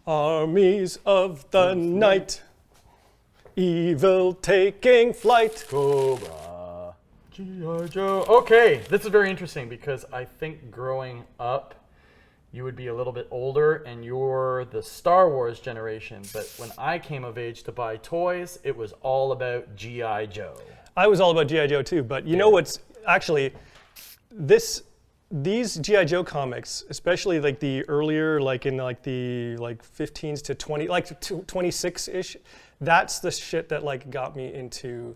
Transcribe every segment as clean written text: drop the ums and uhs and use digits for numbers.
Armies of the night, evil taking flight. Cobra, G.I. Joe. Okay, this is very interesting because I think growing up, you would be a little bit older and you're the Star Wars generation. But when I came of age to buy toys, it was all about G.I. Joe. I was all about G.I. Joe too, but you know what's actually, these G.I. Joe comics, especially like the earlier, like in like the 15s to 20, like 26-ish, that's the shit that like got me into,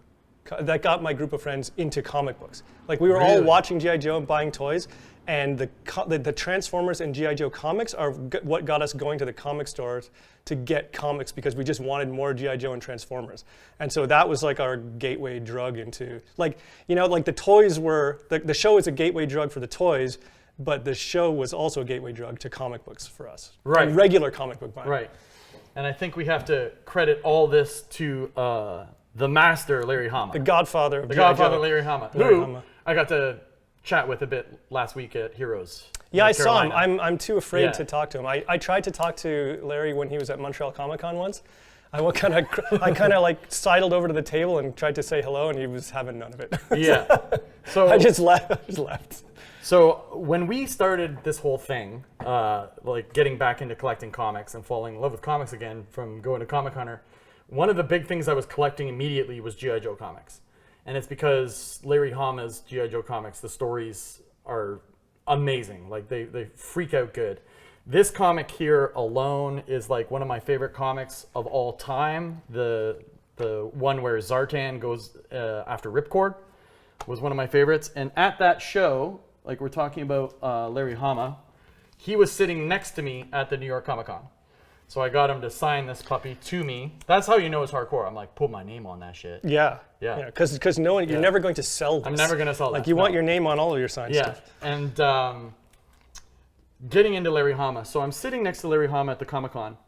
that got my group of friends into comic books. Like we were all watching G.I. Joe and buying toys, and the Transformers and G.I. Joe comics are what got us going to the comic stores to get comics, because we just wanted more G.I. Joe and Transformers. And so that was like our gateway drug into, like, you know, like the toys were, the show is a gateway drug for the toys, but the show was also a gateway drug to comic books for us. Right. And regular comic book buying. Right. And I think we have to credit all this to the master, Larry Hama. The godfather of The G.I. godfather, Joe. Larry Hama. Larry Who Hama. I got to chat with a bit last week at Heroes. Yeah, I Carolina. saw him. I'm too afraid to talk to him. I tried to talk to Larry when he was at Montreal Comic Con once. I kind of like sidled over to the table and tried to say hello, and he was having none of it. Yeah. So I just left. So when we started this whole thing, like getting back into collecting comics and falling in love with comics again from going to Comic Hunter, one of the big things I was collecting immediately was G.I. Joe comics. And it's because Larry Hama's G.I. Joe comics, the stories are amazing. Like they freak out good. This comic here alone is like one of my favorite comics of all time. The one where Zartan goes after Ripcord was one of my favorites. And at that show, like we're talking about Larry Hama, he was sitting next to me at the New York Comic Con. So I got him to sign this puppy to me. That's how you know it's hardcore. I'm like, put my name on that shit. Yeah. Because no one, you're never going to sell this. I'm never going to sell Like you want your name on all of your signed stuff. And getting into Larry Hama. So I'm sitting next to Larry Hama at the Comic Con,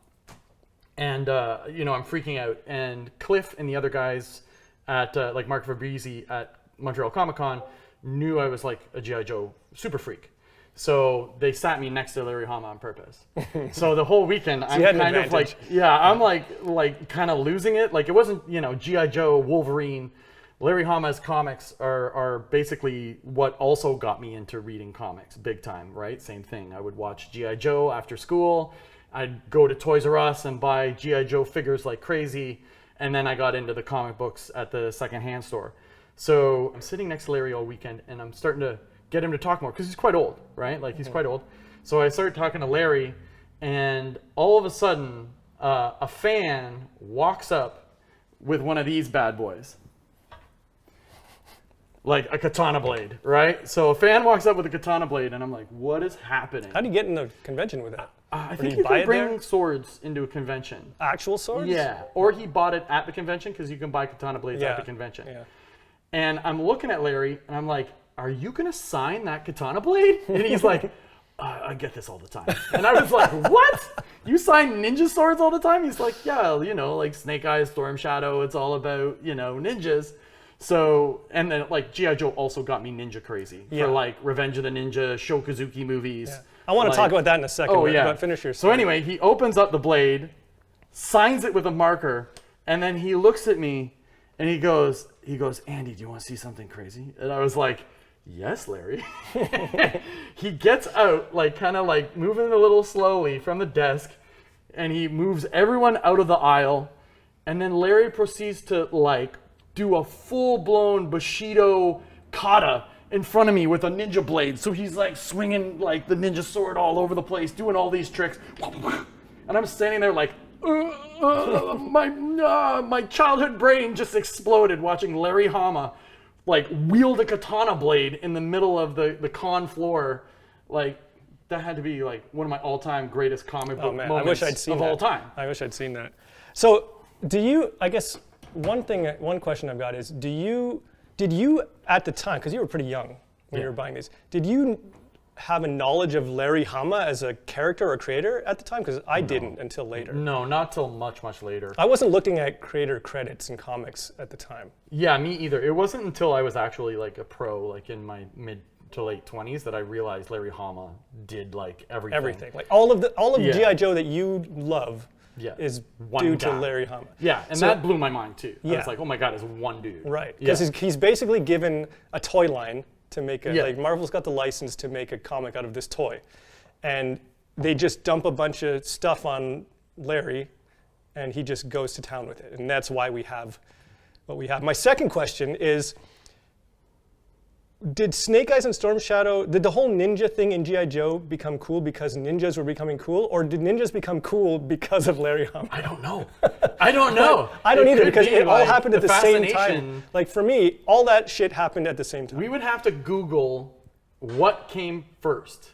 and you know, I'm freaking out. And Cliff and the other guys at like Mark Fabrizi at Montreal Comic Con knew I was like a G.I. Joe super freak. So they sat me next to Larry Hama on purpose. So the whole weekend, I'm kind of like, I'm like kind of losing it. Like it wasn't, you know, G.I. Joe, Wolverine. Larry Hama's comics are basically what also got me into reading comics big time, right? Same thing. I would watch G.I. Joe after school. I'd go to Toys R Us and buy G.I. Joe figures like crazy. And then I got into the comic books at the secondhand store. So I'm sitting next to Larry all weekend, and I'm starting to get him to talk more because he's quite old, right? Like he's quite old. So I started talking to Larry, and all of a sudden, a fan walks up with one of these bad boys, like a katana blade, right? So a fan walks up with a katana blade, and I'm like, what is happening? How do you get in the convention with that? I think you can bring swords into a convention. Actual swords? Yeah, or he bought it at the convention because you can buy katana blades at the convention. Yeah. And I'm looking at Larry, and I'm like, are you going to sign that katana blade? And he's like, I get this all the time. And I was like, what? You sign ninja swords all the time? He's like, yeah, you know, like Snake Eyes, Storm Shadow, it's all about, you know, ninjas. So, and then like G.I. Joe also got me ninja crazy for like Revenge of the Ninja, Shokazuki movies. Yeah. I want to talk about that in a second, but finish your story. So anyway, he opens up the blade, signs it with a marker, and then he looks at me and he goes, Andy, do you want to see something crazy? And I was like, yes, Larry. He gets out, like kind of like moving a little slowly from the desk, and he moves everyone out of the aisle. And then Larry proceeds to like do a full-blown Bushido kata in front of me with a ninja blade. So he's like swinging like the ninja sword all over the place, doing all these tricks. And I'm standing there like, my childhood brain just exploded watching Larry Hama like wield a katana blade in the middle of the con floor. Like that had to be like one of my all-time greatest comic book moments of all time. I wish I'd seen that. So do you, I guess one question I've got is, did you at the time, because you were pretty young when you were buying these, did you have a knowledge of Larry Hama as a character or creator at the time? Because I didn't until later. No, not till much later. I wasn't looking at creator credits in comics at the time. Yeah, me either. It wasn't until I was actually like a pro, like in my mid to late 20s that I realized Larry Hama did like everything. Everything. Like all of Yeah. G.I. Joe that you love is One due guy. to Larry Hama. Yeah, and So- that blew my mind too. I Yeah. was like, oh my God, it's one dude. Right. Yeah. Because he's basically given a toy line to make Yeah. like Marvel's got the license to make a comic out of this toy. And they just dump a bunch of stuff on Larry and he just goes to town with it. And that's why we have what we have. My second question is, did Snake Eyes and Storm Shadow, did the whole ninja thing in G.I. Joe become cool because ninjas were becoming cool? Or did ninjas become cool because of Larry Hama? I don't know. I don't know. I don't It either could because be, it all like, happened at the same time. fascination. Like for me, all that shit happened at the same time. We would have to Google what came first.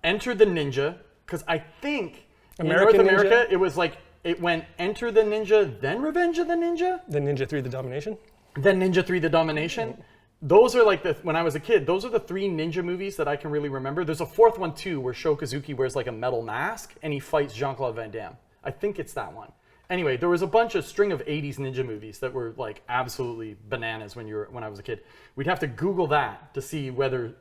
Enter the Ninja, because I think American in North America Ninja? it was like it went Enter the Ninja, then Revenge of the Ninja, The Ninja 3, The Domination? then Ninja 3: The Domination. Those are like when I was a kid, those are the 3 ninja movies that I can really remember. There's a 4th one too where Sho Kazuki wears like a metal mask and he fights Jean-Claude Van Damme. I think it's that one. Anyway, there was a bunch of string of 80s ninja movies that were like absolutely bananas when I was a kid. We'd have to Google that to see whether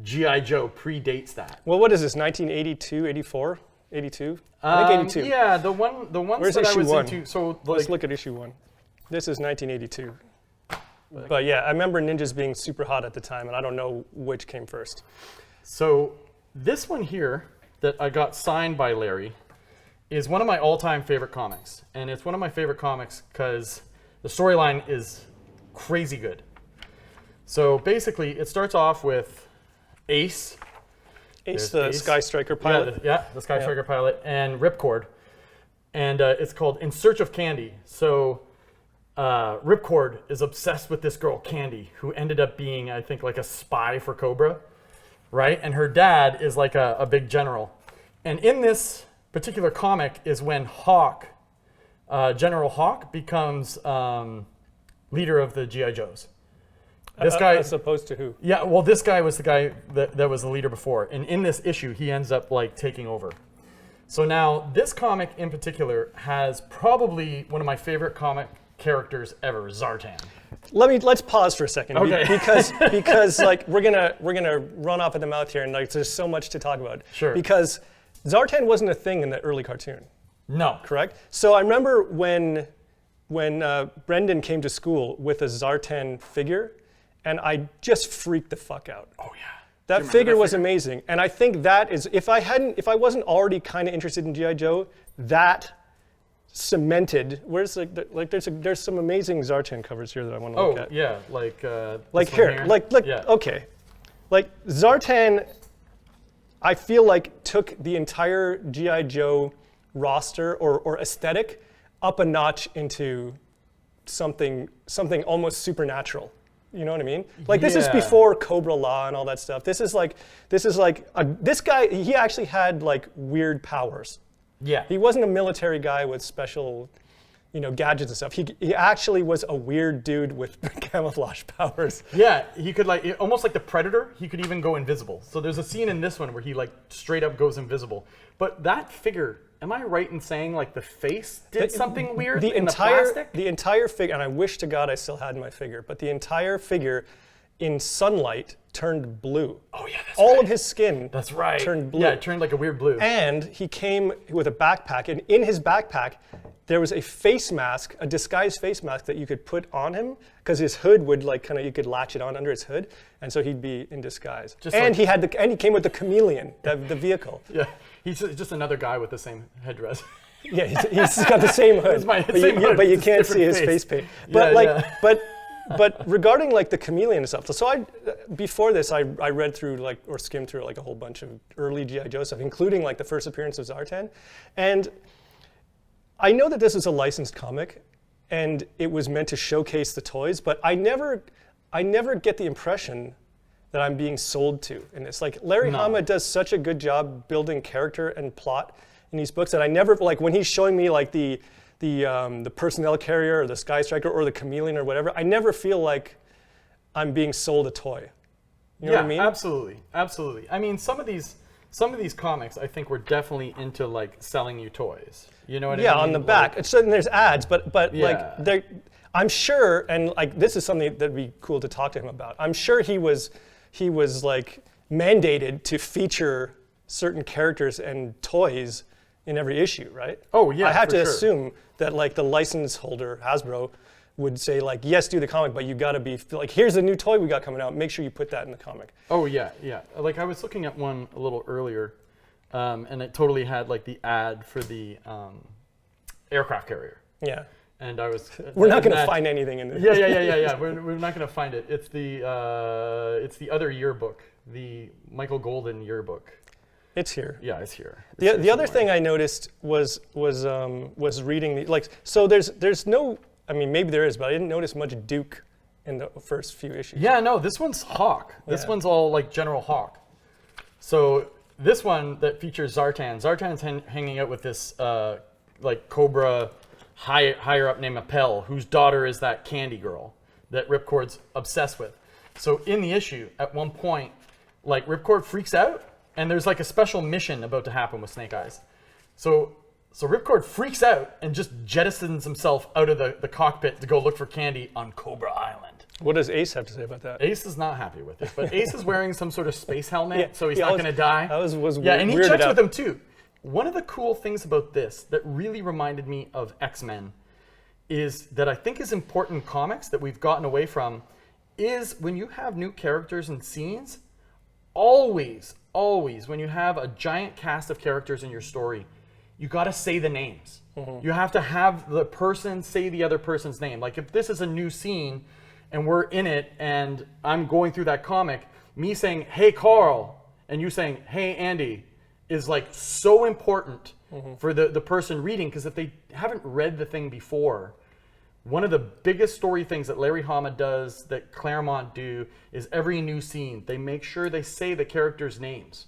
G.I. Joe predates that. Well, what is this, 1982, 84, 82? I think 82. Yeah, the ones Where's that I issue was 1? into. So Let's like, look at issue 1. This is 1982. But yeah, I remember ninjas being super hot at the time, and I don't know which came first. so this one here that I got signed by Larry is one of my all-time favorite comics, and it's one of my favorite comics because the storyline is crazy good. So basically, it starts off with Ace. Ace, There's the Ace. Sky Striker pilot. Yeah, the Sky Striker pilot, and Ripcord. And it's called In Search of Candy. So Ripcord is obsessed with this girl, Candy, who ended up being, I think, like a spy for Cobra, right? And her dad is like a big general. And in this particular comic is when Hawk, General Hawk, becomes leader of the G.I. Joes. This guy, As opposed to who? yeah, well, this guy was the guy that was the leader before. And in this issue, he ends up like taking over. So now this comic in particular has probably one of my favorite comic characters ever, Zartan. Let's pause for a second Okay. because like we're gonna run off at the mouth here, and like there's so much to talk about. Sure. Because Zartan wasn't a thing in the early cartoon, No. correct? So I remember when Brendan came to school with a Zartan figure, and I just freaked the fuck out. Oh yeah. That figure was amazing, and I think that is if I wasn't already kind of interested in G.I. Joe, that cemented. Where's there's some amazing Zartan covers here that I want to look Oh at. yeah, like Like this one here, like yeah. okay, like Zartan, I feel like took the entire G.I. Joe roster or aesthetic up a notch into something almost supernatural. You know what I mean? Like this is Yeah. before Cobra Law and all that stuff. This is like this guy. He actually had like weird powers. Yeah. He wasn't a military guy with special, gadgets and stuff. He actually was a weird dude with camouflage powers. Yeah, he could almost like the Predator, he could even go invisible. So there's a scene in this one where he like straight up goes invisible. But that figure, am I right in saying like the face did something weird in the plastic? The entire figure, and I wish to God I still had my figure, but the entire figure in sunlight turned blue. Oh yeah, that's All right. of his skin That's right. turned blue. Yeah, it turned like a weird blue. And he came with a backpack, and in his backpack, there was a face mask, a disguised face mask that you could put on him, because his hood would you could latch it on under his hood, and so he'd be in disguise. And he came with the chameleon, the vehicle. Yeah, he's just another guy with the same headdress. Yeah, he's got the same hood. Same hood, but you just can't see different his face face. paint. Yeah, But but regarding like the chameleon and stuff, so before this I read through or skimmed through like a whole bunch of early G.I. Joe stuff, including like the first appearance of Zartan, and I know that this is a licensed comic, and it was meant to showcase the toys, but I never get the impression that I'm being sold to in this. Like Larry Hama does such a good job building character and plot in these books that I never when he's showing me like the personnel carrier or the Sky Striker or the chameleon or whatever, I never feel like I'm being sold a toy. You know what I mean? Absolutely, absolutely. I mean, some of these comics I think were definitely into like selling you toys. You know what I mean? Yeah, on the back. Like, So there's ads, but Yeah. like I'm sure, and like this is something that'd be cool to talk to him about. I'm sure he was he was like mandated to feature certain characters and toys in every issue, right? Oh, yeah, I have for to sure. assume that like the license holder, Hasbro, would say like, yes, do the comic, but you gotta be like, here's a new toy we got coming out. Make sure you put that in the comic. Oh yeah, yeah. Like I was looking at one a little earlier, and it totally had like the ad for the aircraft carrier. Yeah. And I was. We're not gonna find anything in this. Yeah. We're not gonna find it. It's the other yearbook, the Michael Golden yearbook. It's here. Yeah, it's here. The other thing I noticed was reading the, like, so there's no, I mean maybe there is, but I didn't notice much Duke in the first few issues. Yeah, no, this one's Hawk. This one's all like General Hawk. So this one that features Zartan. Zartan's hanging out with this like Cobra higher up named Appel, whose daughter is that Candy girl that Ripcord's obsessed with. So in the issue, at one point, like Ripcord freaks out, and there's like a special mission about to happen with Snake Eyes. So Ripcord freaks out and just jettisons himself out of the cockpit to go look for Candy on Cobra Island. What does Ace have to say about that? Ace is not happy with it, but Ace is wearing some sort of space helmet, Yeah, so he's yeah, not going to die. That was yeah, and he weirded checks out. with him too. One of the cool things about this that really reminded me of X-Men is that I think is important in comics that we've gotten away from is when you have new characters and scenes, always when you have a giant cast of characters in your story, you got to say the names. Mm-hmm. You have to have the person say the other person's name. Like if this is a new scene and we're in it and I'm going through that comic, me saying, "Hey, Karl," and you saying, "Hey, Andy," is like so important for the person reading, because if they haven't read the thing before, one of the biggest story things that Larry Hama does, that Claremont do, is every new scene, they make sure they say the characters' names.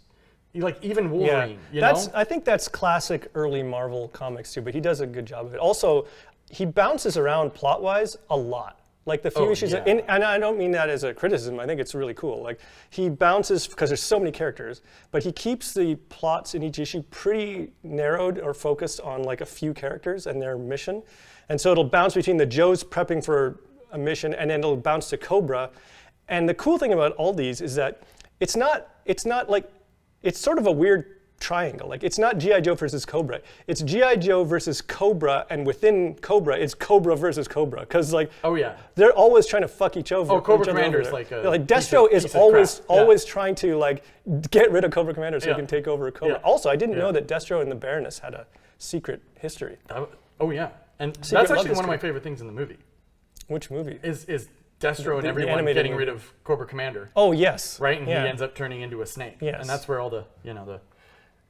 Like even Wolverine, you know? I think that's classic early Marvel comics too, but he does a good job of it. Also, he bounces around plot-wise a lot. Like the few issues, and I don't mean that as a criticism, I think it's really cool. Like he bounces, because there's so many characters, but he keeps the plots in each issue pretty narrowed or focused on like a few characters and their mission. And so it'll bounce between the Joes prepping for a mission, and then it'll bounce to Cobra. And the cool thing about all these is that it's not like, it's sort of a weird triangle. Like it's not G.I. Joe versus Cobra. It's G.I. Joe versus Cobra, and within Cobra, it's Cobra versus Cobra. Because like, they're always trying to fuck each other. Oh, Cobra Commander's like a like Destro is always trying to like get rid of Cobra Commander so he can take over Cobra. Also, I didn't know that Destro and the Baroness had a secret history. And that's actually one of my favorite things in the movie. Which movie? Is Destro and everyone getting rid of Cobra Commander. Oh, yes. Right? And he ends up turning into a snake. Yes. And that's where all the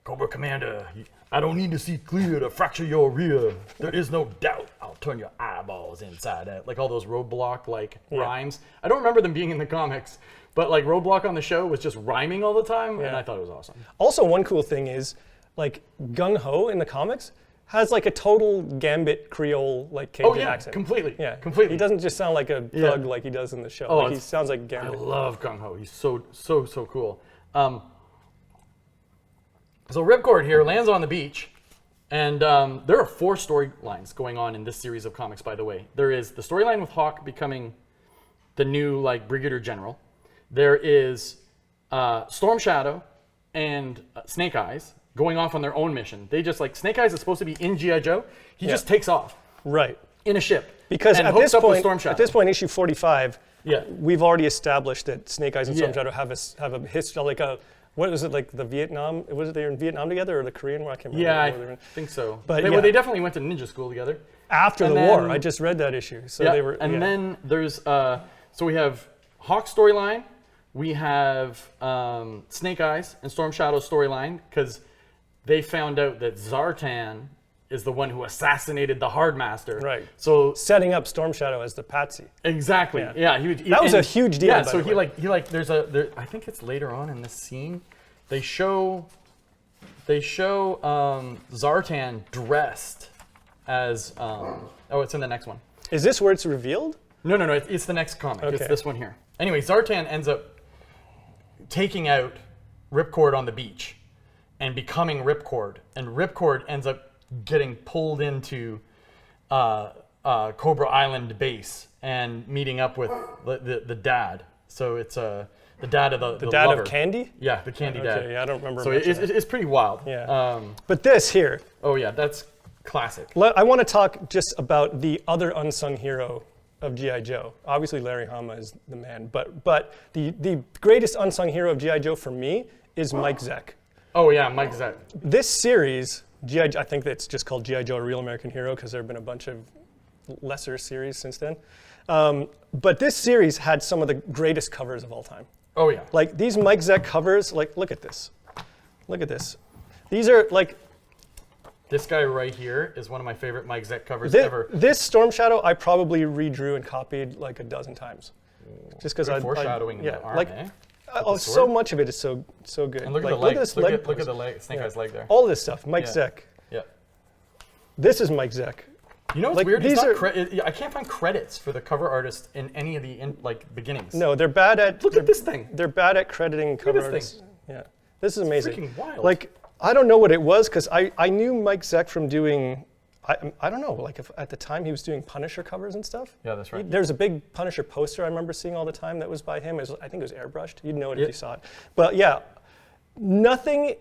Cobra Commander, I don't need to see clear to fracture your rear. There is no doubt I'll turn your eyeballs inside out. Like all those Roadblock rhymes. I don't remember them being in the comics, but like Roadblock on the show was just rhyming all the time, and I thought it was awesome. Also, one cool thing is like Gung Ho in the comics has like a total Gambit Creole like Cajun accent. Completely. Yeah, completely. He doesn't just sound like a thug like he does in the show. Oh, like, he sounds like Gambit. I love Gung Ho. He's so cool. So Ripcord here lands on the beach, and there are 4 storylines going on in this series of comics, by the way. There is the storyline with Hawk becoming the new like Brigadier General. There is Storm Shadow and Snake Eyes going off on their own mission. They just like, Snake Eyes is supposed to be in G.I. Joe. He just takes off. Right. In a ship. Because and at hooks this up with Storm Shadow. at this point, issue 45, we've already established that Snake Eyes and Storm Shadow have a history, like a, what was it, like the Vietnam, was it they were in Vietnam together, or the Korean War? I can't remember. Yeah, I think so. But they definitely went to ninja school together. After the war, I just read that issue. So they were. And then there's, so we have Hawk storyline, we have Snake Eyes and Storm Shadow storyline, because they found out that Zartan is the one who assassinated the Hardmaster. Right. So setting up Storm Shadow as the patsy. Exactly. Yeah. That was a huge deal. Yeah. So he there's I think it's later on in this scene, they show Zartan dressed as it's in the next one. Is this where it's revealed? No. It's the next comic. Okay. It's this one here. Anyway, Zartan ends up taking out Ripcord on the beach and becoming Ripcord, and Ripcord ends up getting pulled into Cobra Island base and meeting up with the dad. So it's The dad of the dad lover. of Candy? Yeah, the Candy dad. Okay, yeah, I don't remember So much of that. it's pretty wild. Yeah. But this here, Oh yeah, that's classic. I want to talk just about the other unsung hero of G.I. Joe. Obviously, Larry Hama is the man, but the greatest unsung hero of G.I. Joe for me is Mike Zeck. Oh yeah, Mike Zeck. This series, I think it's just called G.I. Joe: A Real American Hero because there have been a bunch of lesser series since then. But this series had some of the greatest covers of all time. Oh yeah. Like these Mike Zeck covers, like look at this. Look at this. These are like... This guy right here is one of my favorite Mike Zeck covers ever. This Storm Shadow I probably redrew and copied like a dozen times. Just because I... Foreshadowing in the arm, like, eh? so much of it is so good. And look at like, the leg. this Look leg at pose. the leg, Snake Eye's leg there. All this stuff, Mike Yeah. Zeck. Yeah. This is Mike Zeck. You know what's Like, weird? these I can't find credits for the cover artist in any of the beginnings. No, they're bad at... Look at this thing. They're bad at crediting cover this artists. thing. Yeah. This is amazing. Freaking wild. Like, I don't know what it was, because I knew Mike Zeck from doing... I don't know, like if at the time he was doing Punisher covers and stuff. Yeah, that's right. There's a big Punisher poster I remember seeing all the time that was by him. I think it was airbrushed. You'd know it if you saw it. But yeah, nothing...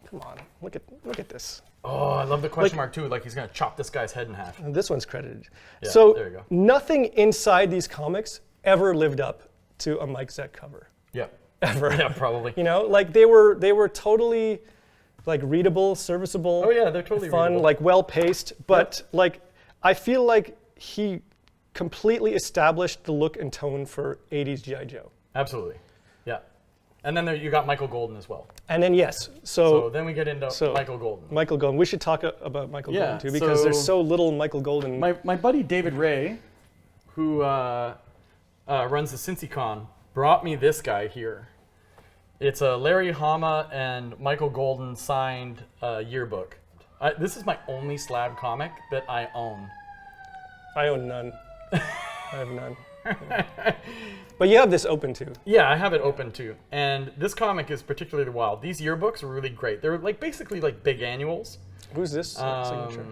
Come on, look at this. Oh, I love the question mark too. Like he's gonna chop this guy's head in half. This one's credited. Yeah, So there you go. nothing inside these comics ever lived up to a Mike Zeck cover. Yeah. Ever. Yeah, probably. You know, like they were totally like readable, serviceable. Oh yeah, they're totally fun, readable. like well paced. But like I feel like he completely established the look and tone for 80s G.I. Joe. Absolutely. Yeah. And then you got Michael Golden as well. And then yes, So then we get into Michael Golden. Michael Golden. We should talk about Michael Yeah, Golden too, because there's so little Michael Golden. My buddy David Ray, who runs the CincyCon, brought me this guy here. It's a Larry Hama and Michael Golden signed yearbook. This is my only slab comic that I own. I own none. I have none. Yeah. But you have this open too. Yeah, I have it open too. And this comic is particularly wild. These yearbooks are really great. They're like basically like big annuals. Who's this signature?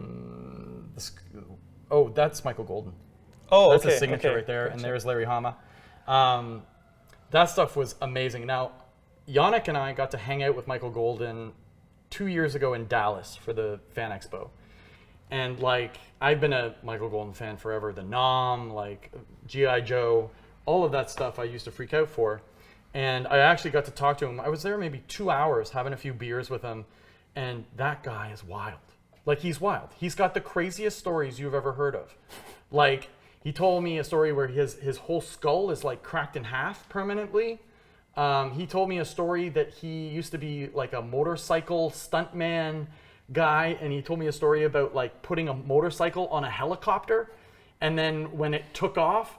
Oh, that's Michael Golden. Oh, That's okay. his signature okay. right there, and Gotcha. there's Larry Hama. That stuff was amazing. Now, Yannick and I got to hang out with Michael Golden 2 years ago in Dallas for the Fan Expo. And like, I've been a Michael Golden fan forever. The Nom, like G.I. Joe, all of that stuff I used to freak out for. And I actually got to talk to him. I was there maybe 2 hours having a few beers with him. And that guy is wild. Like, he's wild. He's got the craziest stories you've ever heard of. Like, he told me a story where his whole skull is like cracked in half permanently. He told me a story that he used to be like a motorcycle stuntman guy, and he told me a story about like putting a motorcycle on a helicopter, and then when it took off,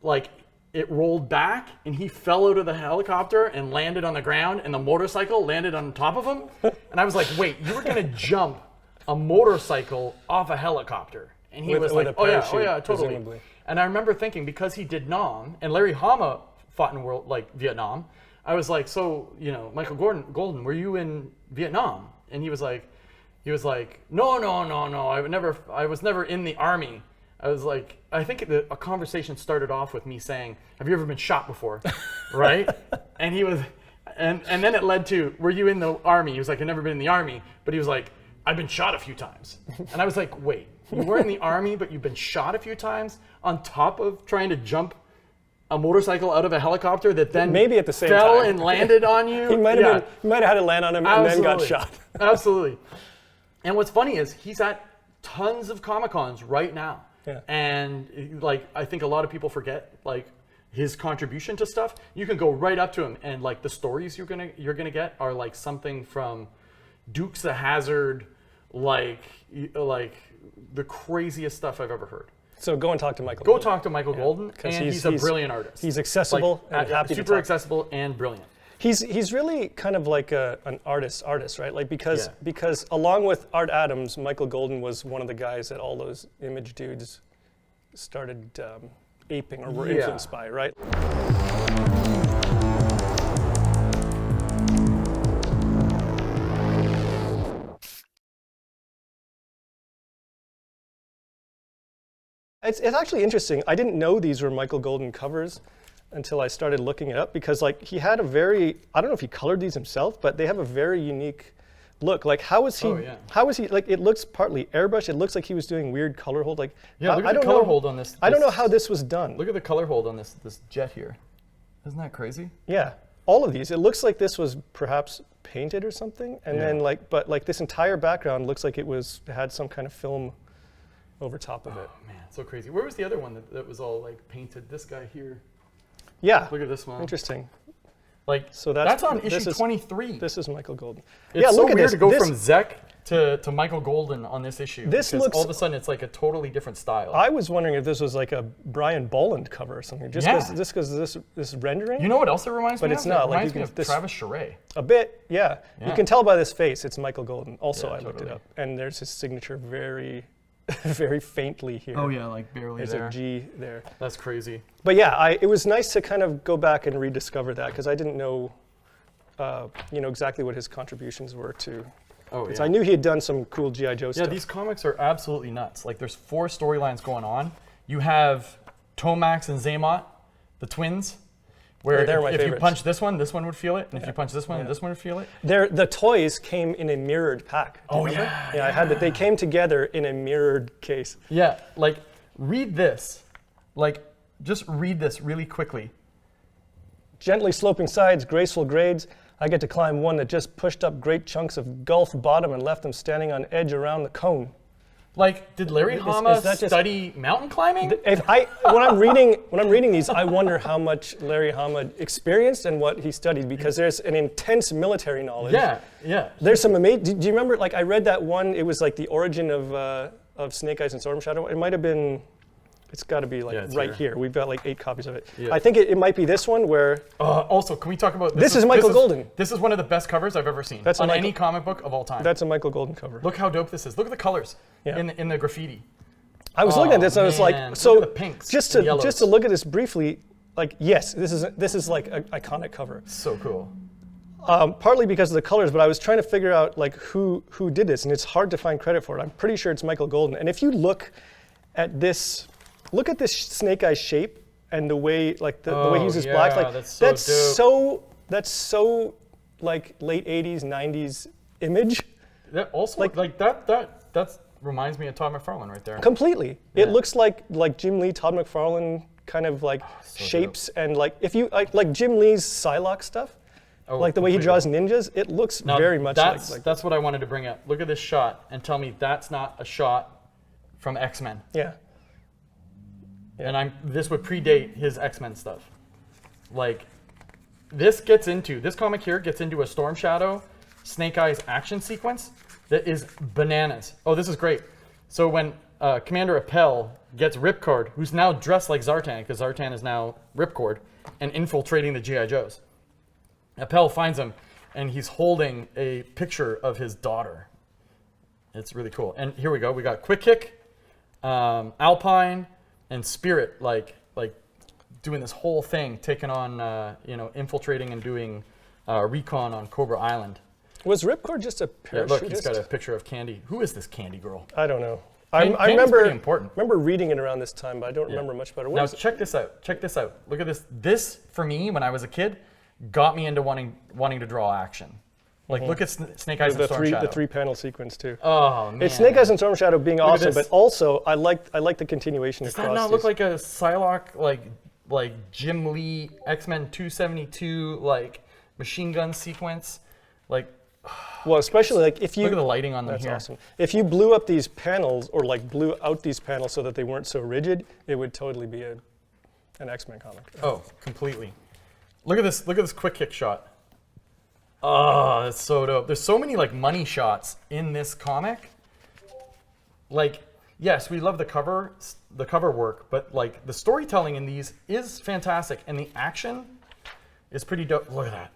like it rolled back, and he fell out of the helicopter and landed on the ground, and the motorcycle landed on top of him. And I was like, wait, you were gonna jump a motorcycle off a helicopter? And he was like, oh yeah, totally. Presumably. And I remember thinking, because he did Nam, and Larry Hama fought in Vietnam, I was like, so, you know, Michael Golden, were you in Vietnam? And he was like, no, I was never in the army. I was like, I think a conversation started off with me saying, have you ever been shot before? Right? And he was, and then it led to, were you in the army? He was like, I've never been in the army. But he was like, I've been shot a few times. And I was like, wait, you were in the army, but you've been shot a few times on top of trying to jump a motorcycle out of a helicopter that then maybe at the same fell time and landed on you? He might have had it land on him and then got shot. Absolutely. And what's funny is he's at tons of Comic-Cons right now. Yeah. And like, I think a lot of people forget like his contribution to stuff. You can go right up to him, and like the stories you're gonna get are like something from Dukes of Hazzard, like the craziest stuff I've ever heard. So go and talk to Michael. Go talk to Michael Golden, and he's a brilliant artist. He's accessible and happy to super talk. accessible and brilliant. He's really kind of like an artist, right? Like because along with Art Adams, Michael Golden was one of the guys that all those image dudes started aping or were influenced by, right? It's actually interesting. I didn't know these were Michael Golden covers until I started looking it up, because like he had a very, I don't know if he colored these himself, but they have a very unique look. Like how is he? Oh, yeah. How is he? Like it looks partly airbrushed. It looks like he was doing weird color hold. Like Yeah, look I at the don't color know, hold on this. I don't know how this was done. Look at the color hold on this jet here. Isn't that crazy? Yeah, all of these. It looks like this was perhaps painted or something, and then like, but like this entire background looks like it had some kind of film over top of it. Oh man, so crazy. Where was the other one that was all like painted? This guy here. Yeah. Look at this one. Interesting. Like So that's on issue 23. This is Michael Golden. It's yeah, so look at weird this. to go This- from Zeck to Michael Golden on this issue. This because looks- all of a sudden it's like a totally different style. I was wondering if this was like a Brian Bolland cover or something, just Yeah. because this rendering. You know what else it reminds But me it's of? not, It like, reminds you me can- of this- Travis Charest. A bit, yeah. You Yeah. can tell by this face it's Michael Golden. Also, Yeah, I looked it totally. up, and there's his signature very, very faintly here. Oh yeah, like barely There's there. a G there. That's crazy. But yeah, it was nice to kind of go back and rediscover that, because I didn't know, exactly what his contributions were to. Oh Because yeah. I knew he had done some cool G.I. Joe Yeah, stuff. these comics are absolutely nuts. Like there's 4 storylines going on. You have Tomax and Zaymot, the twins, where they're my if you favorites. punch this one would feel it, and if you punch this one, this one would feel it. The toys came in a mirrored pack. Do you Oh, remember? yeah, Yeah, I had that. They came together in a mirrored case. Yeah, like read this. Like just read this really quickly. Gently sloping sides, graceful grades. I get to climb one that just pushed up great chunks of Gulf bottom and left them standing on edge around the cone. Like, did Larry Is Hama that just- study mountain climbing? When I'm reading these, I wonder how much Larry Hama experienced and what he studied, because there's an intense military knowledge. Yeah, yeah. There's some amazing. Do you remember? Like I read that one. It was like the origin of Snake Eyes and Storm Shadow. It might have been. It's got to be like Yeah, it's right here. here. We've got like 8 copies of it. Yeah. I think it might be this one where. Also, can we talk about This is Michael Golden. This is one of the best covers I've ever seen That's a on Michael- any comic book of all time. That's a Michael Golden cover. Look how dope this is. Look at the colors Yeah. in the graffiti. I was looking at this and I was man. like, Look so at the pinks just and to yellows. look at this briefly, like yes, this is like an iconic cover. So cool. Partly because of the colors, but I was trying to figure out like who did this, and it's hard to find credit for it. I'm pretty sure it's Michael Golden. And if you look at this Snake Eye shape and the way like the way he uses blacks, like that's so dope. that's so like late 80s, 90s image. That also like that reminds me of Todd McFarlane right there. Completely. Yeah. It looks like Jim Lee, Todd McFarlane kind of like shapes, and like if you like Jim Lee's Psylocke stuff, like the way he draws ninjas, it looks Now, very much like that's what I wanted to bring up. Look at this shot and tell me that's not a shot from X-Men. yeah. And this would predate his X-Men stuff. Like this comic here gets into a Storm Shadow Snake Eyes action sequence that is bananas. Oh, this is great. So when Commander Appel gets Ripcord, who's now dressed like Zartan, because Zartan is now Ripcord, and infiltrating the G.I. Joes. Appel finds him, and he's holding a picture of his daughter. It's really cool. And here we go. We got Quick Kick, Alpine, and Spirit, like doing this whole thing, taking on, infiltrating and doing recon on Cobra Island. Was Ripcord just a Yeah, look, parachutist? he's got a picture of Candy. Who is this Candy girl? I don't know. Candy's I remember pretty important. remember reading it around this time, but I don't remember much about it. What Now is it? check this out. Check this out. Look at this. This for me, when I was a kid, got me into wanting to draw action. Like look at Snake Eyes and Storm Shadow. The 3-panel sequence too. Oh man. It's Snake Eyes and Storm Shadow being at awesome, this. but also I like the continuation Does across that not these. look like a Psylocke, like Jim Lee X-Men 272 like machine gun sequence? Like Well, especially like if you look at the lighting on them that's here. awesome. If you blew up these panels or like blew out these panels so that they weren't so rigid, it would totally be an X-Men comic. Oh, completely. Look at this. Look at this quick kick shot. Oh, that's so dope. There's so many like money shots in this comic. Like, yes, we love the cover work, but like the storytelling in these is fantastic, and the action is pretty dope. Look at that.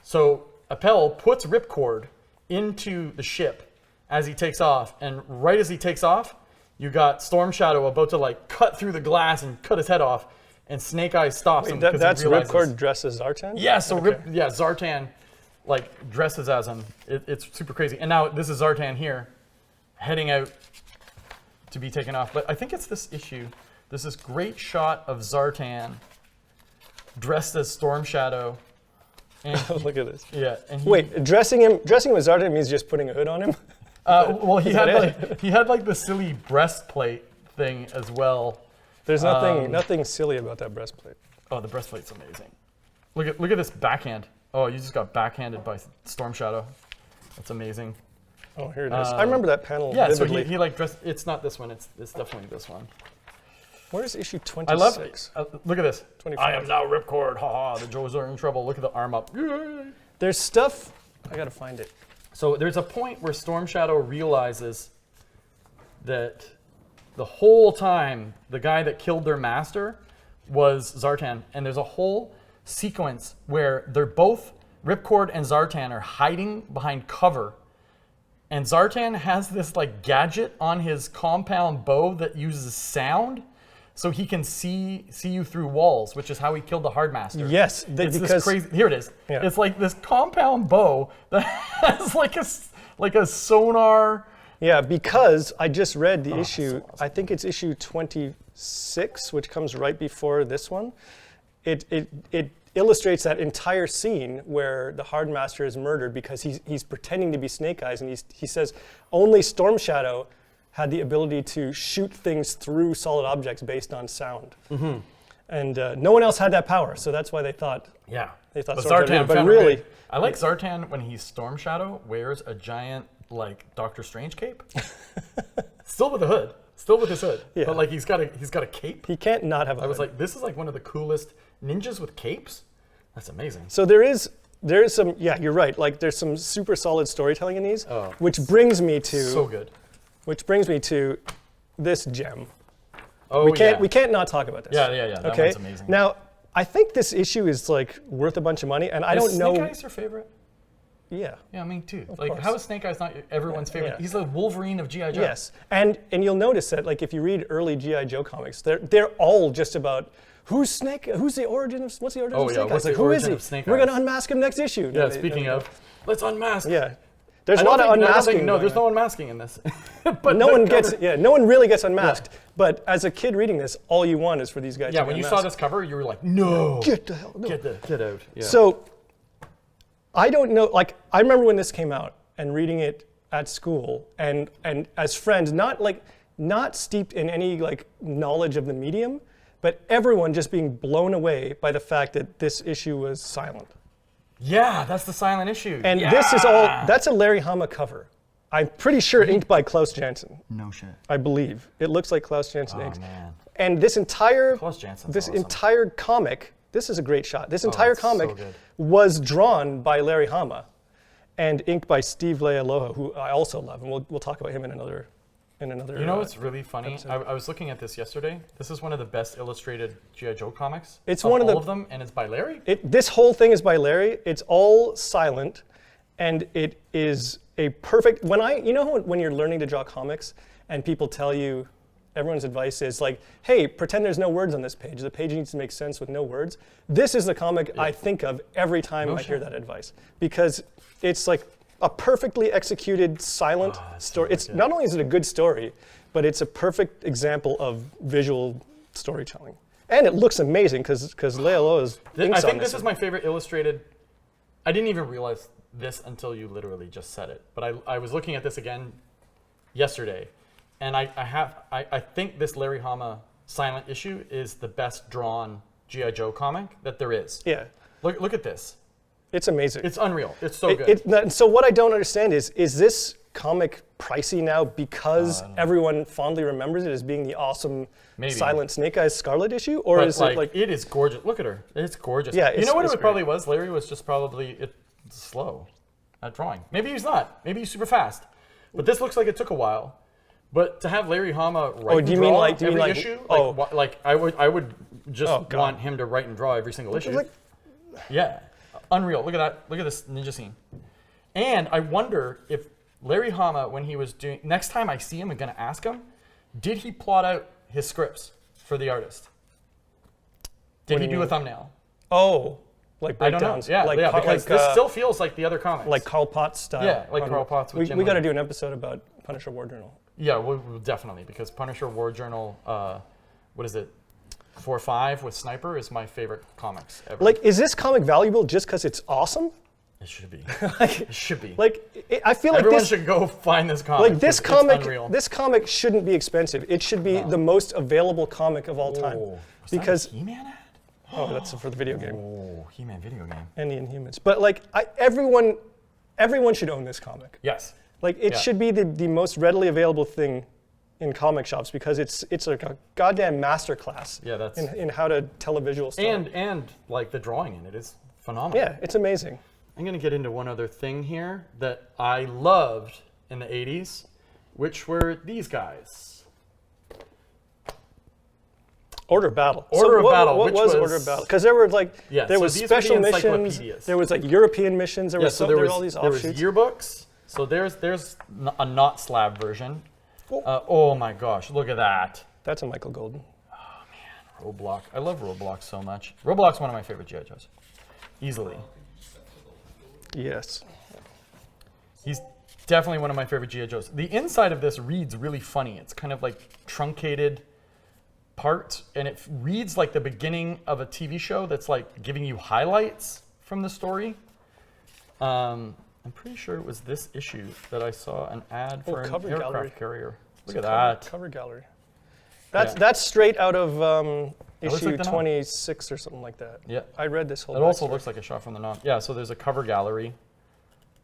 So Appel puts Ripcord into the ship as he takes off, and right as he takes off, you got Storm Shadow about to like cut through the glass and cut his head off, and Snake Eyes stops him because That's he realizes. Ripcord dressed as Zartan? Yeah, so Okay. Zartan like dresses as him. It's super crazy. And now this is Zartan here, heading out to be taken off. But I think it's this issue. There's this great shot of Zartan dressed as Storm Shadow. And Look at this. yeah. And Wait, dressing him with Zartan means just putting a hood on him? well, he had like the silly breastplate thing as well. There's nothing silly about that breastplate. Oh, the breastplate's amazing. Look at this backhand. Oh, you just got backhanded by Storm Shadow. That's amazing. Oh, here it is. I remember that panel so vividly. he like dressed. It's not this one. It's definitely this one. Where's issue 26? I love it. Look at this. 25. I am now Ripcord. Ha ha. The Joes are in trouble. Look at the arm up. Yay. There's stuff. I gotta find it. So there's a point where Storm Shadow realizes that the whole time the guy that killed their master was Zartan, and there's a whole sequence where they're both Ripcord and Zartan are hiding behind cover, and Zartan has this like gadget on his compound bow that uses sound, so he can see you through walls, which is how he killed the Hardmaster. Yes, It's because this crazy. Here it is. Yeah. It's like this compound bow that has like a sonar. yeah, because I just read the issue. so awesome. I think it's issue 26, which comes right before this one. It illustrates that entire scene where the Hardmaster is murdered because he's pretending to be Snake Eyes, and he says only Storm Shadow had the ability to shoot things through solid objects based on sound. Mm-hmm. And no one else had that power, so that's why they thought. Yeah. They thought But Storm Shadow, Zartan but found a really, way. I like Zartan when he's Storm Shadow, wears a giant like Doctor Strange cape. Still with a hood. Still with his hood. Yeah. But like he's got a cape. he can't not have a I was hood. like, this is like one of the coolest ninjas with capes. That's amazing. So there is some, yeah, you're right. Like there's some super solid storytelling in these, Oh, which brings me to So good. this gem. Oh, We can't not talk about this. Yeah. That Okay. one's amazing. Now, I think this issue is like worth a bunch of money, and I don't know. Snake Eyes your favorite? Yeah. Yeah, me too. Of Like, course. how is Snake Eyes not everyone's favorite? Yeah. He's the Wolverine of G.I. Joe. Yes, and you'll notice that like if you read early GI Joe comics, they're all just about what's the origin of Snake Eyes? What's Like, the who is origin he? of Snake We're Eyes? gonna unmask him next issue. Yeah, speaking of, let's unmask. yeah, there's a lot of unmasking. No, there's going no unmasking in this. But no the one cover- gets, no one really gets unmasked. But as a kid reading this, all you want is for these guys Yeah, to be when you unmasked. saw this cover, you were like, no. Get the hell, no. Get out. Yeah. So, I don't know, like, I remember when this came out and reading it at school and as friends, not steeped in any like knowledge of the medium, but everyone just being blown away by the fact that this issue was silent. Yeah, that's the silent issue. And this is that's a Larry Hama cover. I'm pretty sure inked by Klaus Janson, no shit. I believe. It looks like Klaus Janson inks. Man. And this entire Klaus Janson's this awesome. entire comic, this is a great shot. This entire it's so comic good. was drawn by Larry Hama and inked by Steve Lealoha, who I also love, and we'll talk about him in another. You know what's really funny? I was looking at this yesterday. This is one of the best illustrated G.I. Joe comics. It's of one of all the- of them, and it's by Larry. This whole thing is by Larry. It's all silent, and it is a perfect. When you're learning to draw comics, and people tell you, everyone's advice is like, "Hey, pretend there's no words on this page. The page needs to make sense with no words." This is the comic I think of every time I hear that advice, because it's like a perfectly executed silent story. It's not only is it a good story, but it's a perfect example of visual storytelling, and it looks amazing because Lealoha's inks I think on this is my favorite illustrated. I didn't even realize this until you literally just said it. But I was looking at this again yesterday, and I think this Larry Hama silent issue is the best drawn G.I. Joe comic that there is. Yeah, Look at this. it's amazing. It's unreal. It's so good. So what I don't understand is this comic pricey now because everyone fondly remembers it as being the awesome Maybe. silent Snake Eyes Scarlet issue, or But is it like it is gorgeous. Look at her. It's gorgeous. Yeah, you know what it's it probably was? Larry was just probably slow at drawing. Maybe he's not. Maybe he's super fast. But this looks like it took a while. But to have Larry Hama write and draw every issue, I would just want him to write and draw every single issue. Yeah, unreal. Look at that. Look at this ninja scene. And I wonder if Larry Hama, when he was doing, next time I see him, I'm going to ask him, did he plot out his scripts for the artist? Did he do a thumbnail? Oh, like I don't know. breakdowns. Yeah, because this still feels like the other comics. like Carl Potts style. Yeah, like Carl Potts with Jim We got to Lee. do an episode about Punisher War Journal. Yeah, we'll definitely, because Punisher War Journal, what is it? 4 or 5 with Sniper is my favorite comics ever. Like, is this comic valuable just because it's awesome? It should be. Like, It should be. Like, I feel like Everyone this, should go find this comic. like this 'cause it's comic, unreal. this comic shouldn't be expensive. It should be the most available comic of all time. Oh, was because that a He-Man ad? oh, that's for the video game Oh, He-Man video game. and the Inhumans. But like, everyone should own this comic. Yes. Like, it Yeah. should be the most readily available thing in comic shops because it's like a goddamn masterclass. Yeah, that's in how to tell a visual story. and like the drawing in it is phenomenal. Yeah, it's amazing. I'm gonna get into one other thing here that I loved in the 80s, which were these guys. Order of Battle. Order of Battle, What which was was- Order of Battle? Because there were like Yeah, there so was these were special the missions. encyclopedias. There was like European missions. There Yeah, was so there were all these there was offshoots. yearbooks. So there's a not slab version. Oh my gosh, look at that. That's a Michael Golden. Roblox. I love Roblox so much. Roblox, one of my favorite G.I. Joes. Easily. Yes. He's definitely one of my favorite G.I. Joes. The inside of this reads really funny. It's kind of like truncated parts, and it reads like the beginning of a TV show that's like giving you highlights from the story. I'm pretty sure it was this issue that I saw an ad for an cover aircraft gallery. carrier. Look It's at a cover- that. cover gallery. That's Yeah. straight out of looks issue like the novel. 26 or something like that. Yeah. I read this whole. It also backstory. looks like a shot from the non. Yeah, so there's a cover gallery,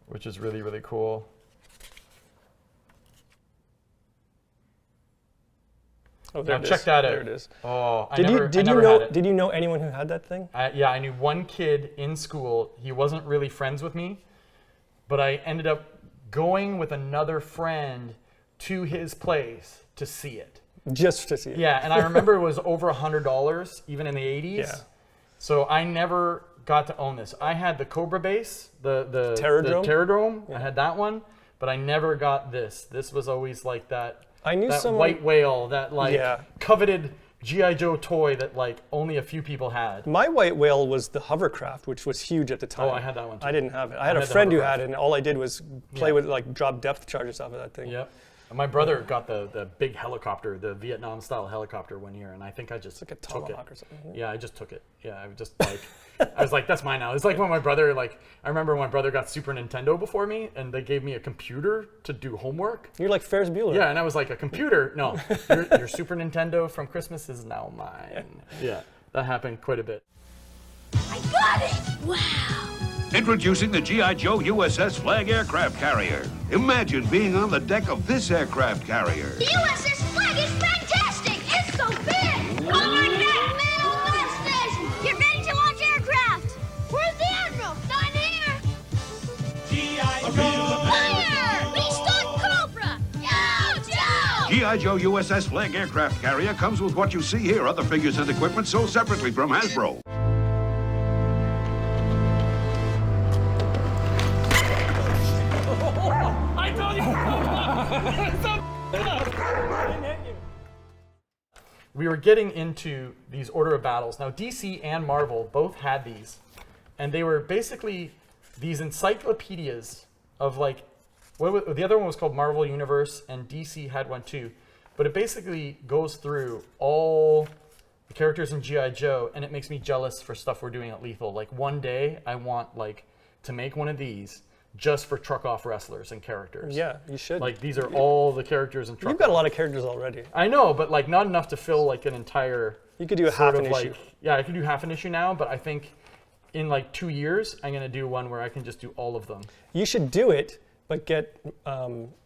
which is really, really cool. Oh, there Now it check is. that out. There it is. Oh, I Did never, you did I you never know had it. did you know anyone who had that thing? Yeah, I knew one kid in school. He wasn't really friends with me, but I ended up going with another friend to his place to see it. Just to see it. Yeah, and I remember it was over $100 even in the 80s. Yeah. So I never got to own this. I had the Cobra base, the Terradrome? Terradrome. I had that one, but I never got this. This was always like that. I knew that someone. white whale, that like Yeah. coveted G.I. Joe toy that like only a few people had. My white whale was the hovercraft, which was huge at the time. Oh, I had that one too. I didn't have it. I had a had the friend who hovercraft. had it, and all I did was play Yeah. with like drop depth charges off of that thing. Yep. And my brother got the big helicopter, the Vietnam style helicopter one year, and I think I just Like a took it. tomahawk or something. isn't it? Yeah, I just took it. Yeah, I was just like, I was like, that's mine now. It's like when my brother, like, I remember when my brother got Super Nintendo before me, and they gave me a computer to do homework. You're like Ferris Bueller. Yeah, and I was like, a computer? No, your Super Nintendo from Christmas is now mine. Yeah, that happened quite a bit. I got it! Wow! Introducing the G.I. Joe USS Flag aircraft carrier. Imagine being on the deck of this aircraft carrier. The USS Flag is fantastic! It's so big! Over deck, middle launch station! Get ready to launch aircraft! Where's the Admiral? Not here! Fire! We stunt Cobra! Yo, Joe! G.I. Joe USS Flag aircraft carrier comes with what you see here. Other figures and equipment sold separately from Hasbro. We were getting into these Order of Battles. Now, DC and Marvel both had these, and they were basically these encyclopedias of like, the other one was called Marvel Universe, and DC had one too. But it basically goes through all the characters in G.I. Joe, and it makes me jealous for stuff we're doing at Lethal. Like one day, I want like to make one of these just for truck-off wrestlers and characters. Yeah, you should. Like these are all the characters in truck. You've got a lot of characters already. I know, but like not enough to fill like an entire. You could do a sort half an of, like, issue. Yeah, I could do half an issue now, but I think in like 2 years, I'm gonna do one where I can just do all of them. You should do it, but get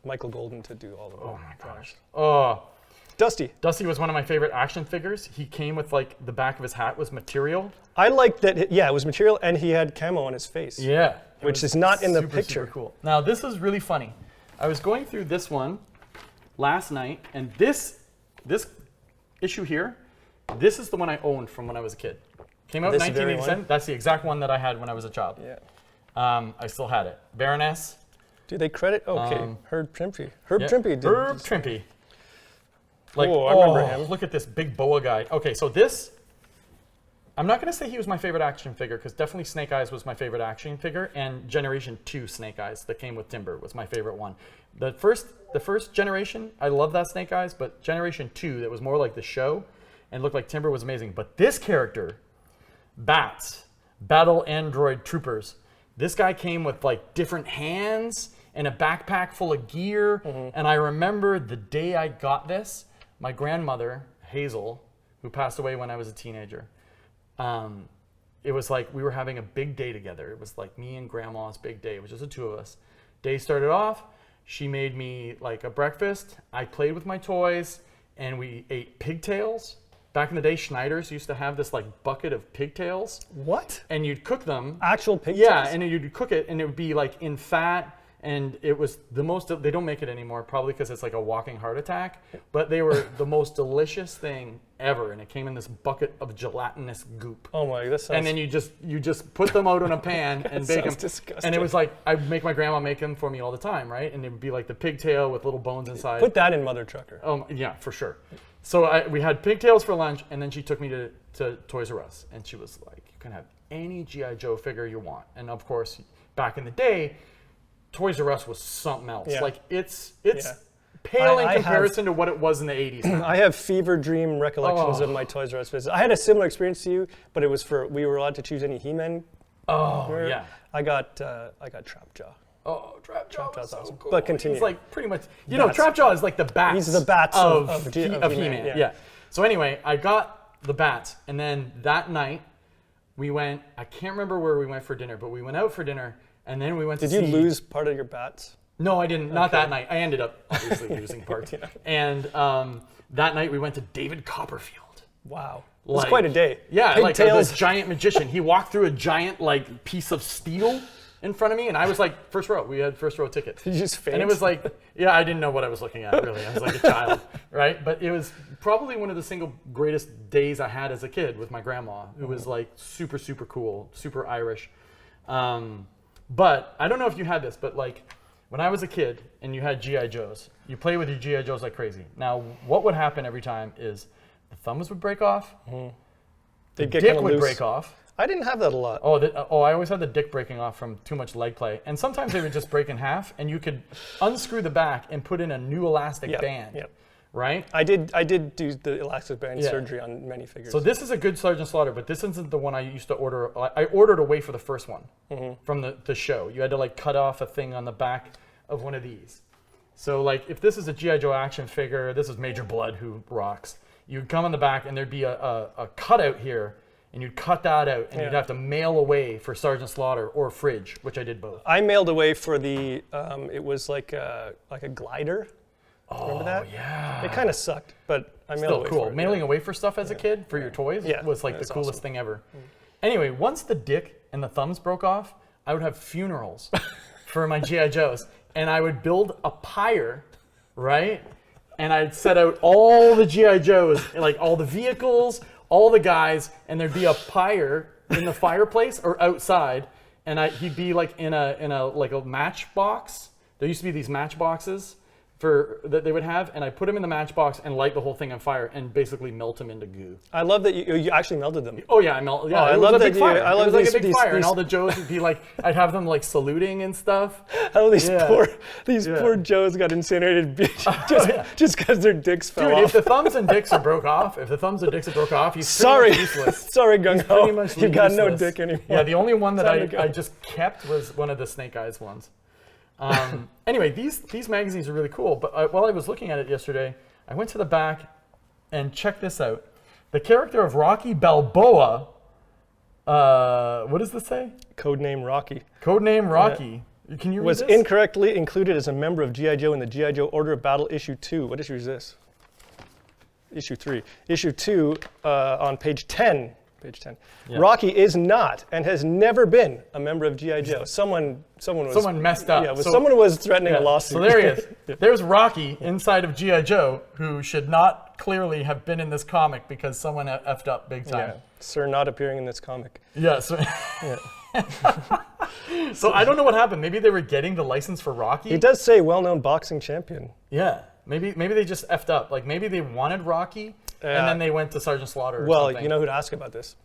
Michael Golden to do all of them. Oh my gosh. Oh, Dusty. Dusty was one of my favorite action figures. He came with like the back of his hat was material. I liked that. Yeah, it was material, and he had camo on his face. Yeah. it Which was is not in the super, picture. Super cool. Now this is really funny. I was going through this one last night, and this issue here, this is the one I owned from when I was a kid. Came out in This very 1987. one? That's the exact one that I had when I was a child. Yeah. I still had it. Baroness. Do they credit? Okay, Herb Trimpe. Herb Yeah, Trimpe did. Herb Trimpe. Like, Oh, I remember him. Look at this big boa guy. Okay, so this, I'm not going to say he was my favorite action figure, because definitely Snake Eyes was my favorite action figure, and Generation 2 Snake Eyes that came with Timber was my favorite one. The first generation, I love that Snake Eyes, but Generation 2, that was more like the show, and looked like Timber was amazing. But this character, Bats, Battle Android Troopers, this guy came with like different hands and a backpack full of gear. And I remember the day I got this, my grandmother, Hazel, who passed away when I was a teenager, it was like we were having a big day together. It was like me and Grandma's big day. It was just the two of us. Day started off. She made me like a breakfast. I played with my toys, and we ate pigtails. Back in the day, Schneider's used to have this like bucket of pigtails. What? And you'd cook them. Actual pigtails? Yeah, and you'd cook it, and it would be like in fat, and it was the most. They don't make it anymore, probably because it's like a walking heart attack. But they were the most delicious thing ever, and it came in this bucket of gelatinous goop. Oh my, this sounds... And then you just put them out on a pan and bake them. Disgusting. And it was like I'd make my grandma make them for me all the time, right? And it would be like the pigtail with little bones inside. Put that in Mother Trucker. Yeah, for sure. So we had pigtails for lunch, and then she took me to Toys R Us, and she was like, "You can have any G.I. Joe figure you want." And of course, back in the day, Toys R Us was something else. Yeah. Like it's pale in I comparison to what it was in the 80s. I have fever dream recollections of my Toys R Us visit. I had a similar experience to you, but it was we were allowed to choose any He-Man. Oh, yeah. I got Trapjaw. Oh, Trapjaw was so awesome. cool. But continue. He's like pretty much, Trapjaw is like the bats. He's the bats of He-Man. Yeah. So anyway, I got the bats, and then that night we went. I can't remember where we went for dinner, but we went out for dinner, and then we went to see. Did you lose part of your bats? No, I didn't. Not that night. I ended up obviously losing parts. And that night we went to David Copperfield. Wow. It was quite a day. Yeah, like Pigtails. this giant magician. He walked through a giant like piece of steel in front of me, and I was like first row. We had first row tickets. Did you just faint? And it was like, yeah, I didn't know what I was looking at really. I was like a child, right? But it was probably one of the single greatest days I had as a kid with my grandma, who was like super, super cool, super Irish. But I don't know if you had this, but like when I was a kid and you had G.I. Joes, you play with your G.I. Joes like crazy. Now, what would happen every time is the thumbs would break off, the dick would break off. I didn't have that a lot. I always had the dick breaking off from too much leg play. And sometimes they would just break in half, and you could unscrew the back and put in a new elastic band. Yep. Right? I did do the elastic band surgery on many figures. So this is a good Sergeant Slaughter, but this isn't the one I used to order. I ordered away for the first one from the show. You had to like cut off a thing on the back of one of these. So like if this is a G.I. Joe action figure, this is Major Blood, who rocks. You'd come on the back and there'd be a cutout here, and you'd cut that out, and you'd have to mail away for Sergeant Slaughter or Fridge, which I did both. I mailed away for the, it was like a glider. Remember that? Yeah. It kind of sucked, but I mailed away cool. for it. Mailing away for stuff as a kid for your toys was like the coolest thing ever. Anyway, once the dick and the thumbs broke off, I would have funerals for my G.I. Joes, and I would build a pyre, right? And I'd set out all the G.I. Joes, like all the vehicles, all the guys, and there'd be a pyre in the fireplace or outside, and he'd be like in a like a matchbox. There used to be these matchboxes that they would have, and I put them in the matchbox and light the whole thing on fire and basically melt them into goo. I love that you actually melted them. Oh yeah, I melted. Yeah, I love that you. I love these, like a big these, fire, these, and all the Joes would be like, I'd have them like saluting and stuff. How these poor Joes got incinerated just because their dicks fell off. If the thumbs and dicks are broke off, he's pretty much useless. Sorry, Gung Ho. You got no dick anymore. Yeah, the only one that I just kept was one of the Snake Eyes ones. Anyway, these magazines are really cool, but while I was looking at it yesterday, I went to the back and checked this out. The character of Rocky Balboa, what does this say? Codename Rocky. Codename Rocky. Yeah. Can you read was this? Incorrectly included as a member of G.I. Joe in the G.I. Joe Order of Battle Issue 2. What issue is this? Issue 3. Issue 2 on page 10. Page 10. Yeah. Rocky is not and has never been a member of G.I. Joe. Someone messed up. Yeah, someone was threatening a lawsuit. So there he is. There's Rocky inside of G.I. Joe, who should not clearly have been in this comic because someone effed up big time. Yeah. Sir not appearing in this comic. Yeah. So, so I don't know what happened. Maybe they were getting the license for Rocky. He does say well-known boxing champion. Yeah. Maybe they just effed up. Like maybe they wanted Rocky. And then they went to Sergeant Slaughter or something. You know who to ask about this?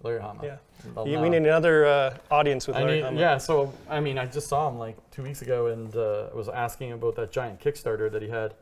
Larry Hama. Yeah. We need another audience with Larry Hama. Yeah, so, I mean, I just saw him like 2 weeks ago and I was asking about that giant Kickstarter that he had.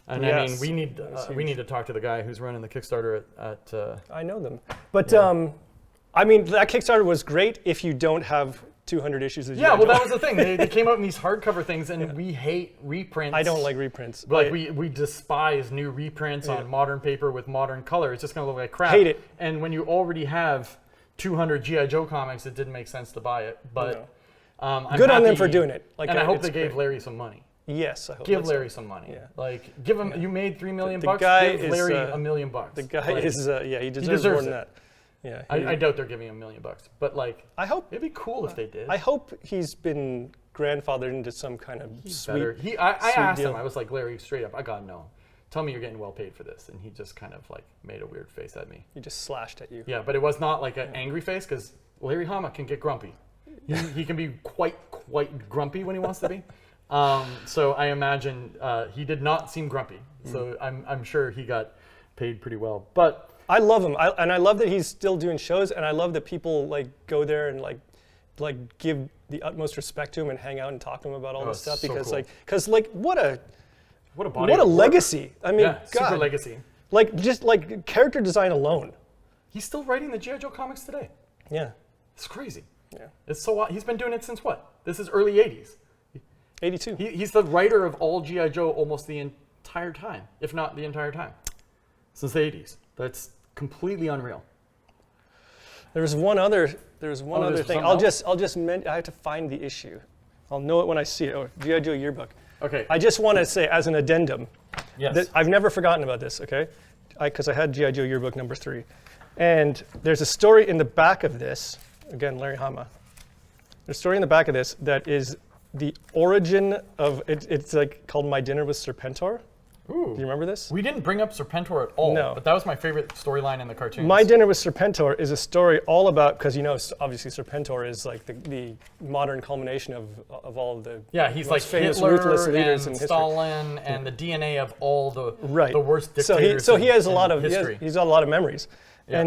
And Yes. I mean, we need to talk to the guy who's running the Kickstarter at I know them. But I mean, that Kickstarter was great if you don't have 200 issues of Yeah, G.I. well, Joe. that was the thing. They came out in these hardcover things, and we hate reprints. I don't like reprints. Like, we despise new reprints on modern paper with modern color. It's just going to look like crap. Hate it. And when you already have 200 G.I. Joe comics, it didn't make sense to buy it. But I'm Good on them happy- for doing it. Like, and I hope it's they gave great. Larry some money. Yes, I hope. Give that's Larry some money. Yeah. Like, give him. You made $3 million The bucks. guy Give is, Larry $1 million bucks. The guy Like, is, he deserves deserves more than it. that. Yeah. I doubt they're giving him $1 million bucks, but like, I hope. it'd be cool if they did. I hope he's been grandfathered into some kind of Better. sweet. I sweet asked deal. him. I was like, Larry, straight up, I gotta know. Tell me you're getting well paid for this, and he just kind of like made a weird face at me. He just slashed at you. Yeah, but it was not like an angry face because Larry Hama can get grumpy. He can be quite grumpy when he wants to be. So I imagine he did not seem grumpy. So I'm sure he got paid pretty well. But I love him, and I love that he's still doing shows, and I love that people like go there and like give the utmost respect to him and hang out and talk to him about all this stuff so because cool. what a body what a of work. legacy. I mean, Yeah, God, super legacy. like just like character design alone. He's still writing the G.I. Joe comics today. Yeah, It's crazy. yeah. It's so he's been doing it since what? This is early 80s. 82. He's the writer of all G.I. Joe almost the entire time, if not the entire time, since the 80s. That's completely unreal. There's one other thing. there's I'll something just I have to find the issue. I'll know it when I see it. Oh, G.I. Joe yearbook. Okay. I just want to say as an addendum Yes. that I've never forgotten about this, okay? Because I had G.I. Joe yearbook number 3. And there's a story in the back of this, again, Larry Hama. There's a story in the back of this that is the origin of, it's like called My Dinner with Serpentor. Ooh. Do you remember this? We didn't bring up Serpentor at all, No. but that was my favorite storyline in the cartoons. My Dinner with Serpentor is a story all about, because you know, obviously Serpentor is like the modern culmination of all of the Yeah, he's most like famous Hitler ruthless leaders and in history. Stalin and the DNA of all the Right. the worst So dictators. he has a in lot of history. he's got a lot of memories, Yeah.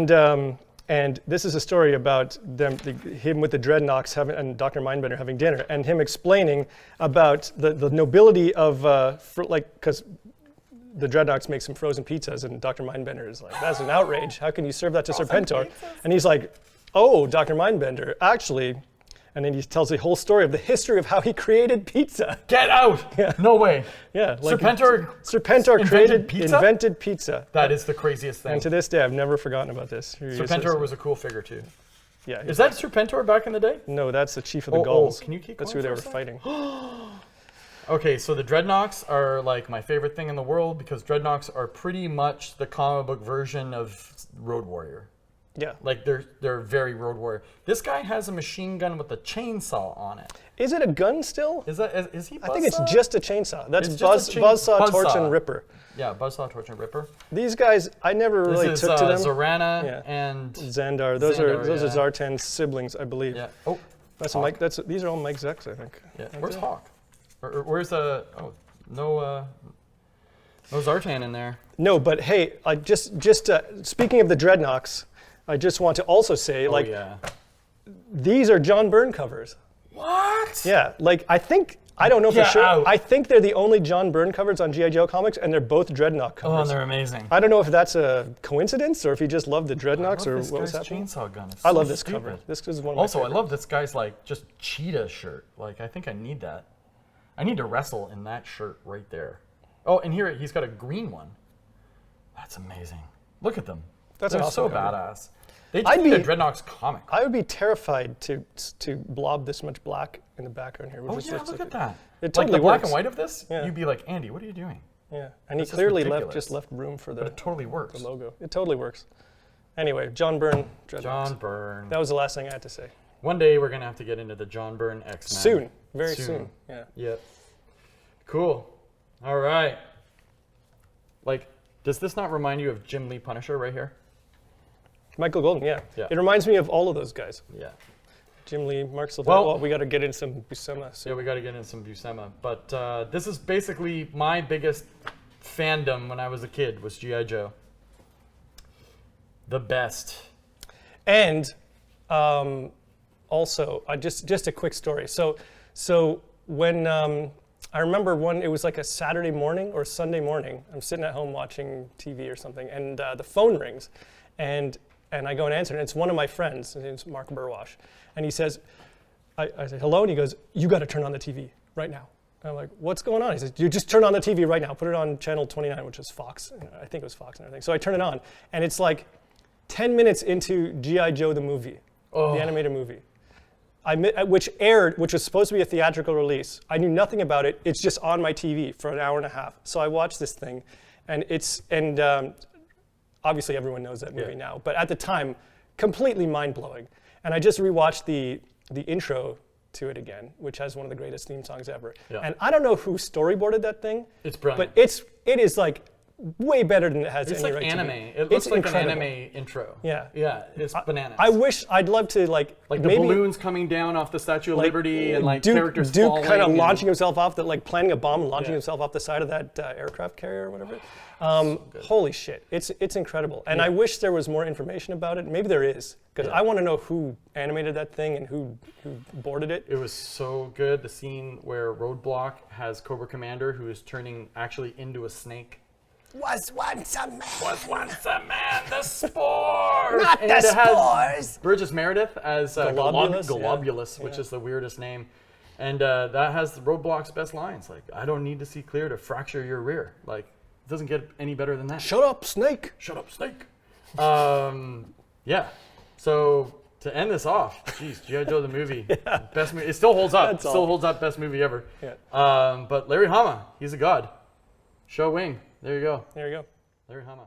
and this is a story about him with the Dreadnoughts and Dr. Mindbender having dinner, and him explaining about the nobility of because the Dreadnoughts make some frozen pizzas, and Dr. Mindbender is like, that's an outrage. How can you serve that to Serpentor? And he's like, oh, Dr. Mindbender, actually. And then he tells the whole story of the history of how he created pizza. Get out! Yeah. No way. Yeah, like Serpentor Serpentor invented pizza. That is the craziest thing. And to this day, I've never forgotten about this. Here he Serpentor says- was a cool figure too. Yeah. Is that Serpentor back in the day? No, that's the chief of the Oh, Gauls. can you keep That's going who they for were a sec? fighting. Okay, so the Dreadnoughts are like my favorite thing in the world because Dreadnoughts are pretty much the comic book version of Road Warrior. Yeah. Like they're very Road Warrior. This guy has a machine gun with a chainsaw on it. Is it a gun still? Is he? I think it's Buzzsaw? just a chainsaw. That's It's just a Buzzsaw, Torch, Buzzsaw. and Ripper. Yeah, Buzzsaw, Torch, and Ripper. These guys, I never really This is took to them. Zorana Yeah. and Xandar. Those Xandar, are yeah. Zartan's siblings, I believe. yeah. Oh, That's Hawk. Mike. These are all Mike Zeck's, I think. Yeah. That's Where's it. Hawk? Or where's no Zartan in there? No, but hey, I just speaking of the Dreadnoughts, I just want to also say, Oh yeah. these are John Byrne covers. What? Yeah, like I don't know for Get sure. out. I think they're the only John Byrne covers on G.I. Joe comics, and they're both Dreadnought Oh, covers. they're amazing. I don't know if that's a coincidence or if he just loved the Dreadnoughts or this what was guy's happening. chainsaw gun. It's I so love this stupid. cover. This is one of my Also, I favorite. love this guy's like just cheetah shirt. Like I think I need that. I need to wrestle in that shirt right there. Oh, and here he's got a green one. That's amazing. Look at them. That's They're an awesome so cover. badass. They just I'd need a be- Dreadnoughts comic. I would be terrified to blob this much black in the background here. Oh yeah, look at that. It like totally the black works. and white of this, Yeah. you'd be like, Andy, what are you doing? Yeah, and he This is clearly ridiculous. just left room for But the it totally works. logo. It totally works. Anyway, John Byrne, Dreadnoughts. John Byrne. That was the last thing I had to say. One day we're gonna have to get into the John Byrne X-Men. Soon, very soon. Yeah. Yep. Cool. All right. Like, does this not remind you of Jim Lee Punisher right here? Michael Golden, yeah. Yeah. It reminds me of all of those guys. Yeah. Jim Lee, Mark Silvera. Well- Well, we got to get in some Buscema soon. Yeah, we got to get in some Buscema. But this is basically my biggest fandom when I was a kid was G.I. Joe. The best. And also, just a quick story. So when I remember it was like a Saturday morning or Sunday morning. I'm sitting at home watching TV or something, and the phone rings, and I go and answer, and it's one of my friends. His name's Mark Burwash, and he says, I say hello, and he goes, "You got to turn on the TV right now." And I'm like, "What's going on?" He says, "You just turn on the TV right now. Put it on channel 29, which is Fox. I think it was Fox and everything." So I turn it on, and it's like 10 minutes into G.I. Joe the movie, the animated movie. Which was supposed to be a theatrical release. I knew nothing about it. It's just on my TV for an hour and a half. So I watched this thing, and obviously everyone knows that movie now, but at the time, completely mind-blowing. And I just rewatched the intro to it again, which has one of the greatest theme songs ever. Yeah. And I don't know who storyboarded that thing. It's brilliant. But it is like way better than it has It's any like right anime. to be. It looks It's like incredible. an anime intro. Yeah. Yeah, it's bananas. I'd love to like the maybe, balloons coming down off the Statue of Liberty and like characters Duke falling. kind of and- launching himself off, like planning a bomb and launching Yeah. himself off the side of that aircraft carrier or whatever. Holy shit, it's incredible. And I wish there was more information about it. Maybe there is, because I want to know who animated that thing and who boarded it. It was so good. The scene where Roadblock has Cobra Commander, who is turning actually into a snake. Was once a man. Was once a man, the spores! Not And the it has spores! Burgess Meredith as Globulus, Globulus, yeah. which is the weirdest name. And that has the Roadblock's best lines. Like, I don't need to see clear to fracture your rear. Like, it doesn't get any better than that. Shut up, snake. Shut up, snake. Yeah. So to end this off, geez, G.I. Joe the movie, best movie. It still holds up. That's It still all. holds up, best movie ever. Yeah. But Larry Hama, he's a god. Show wing. There you go. There you go. Larry Hama.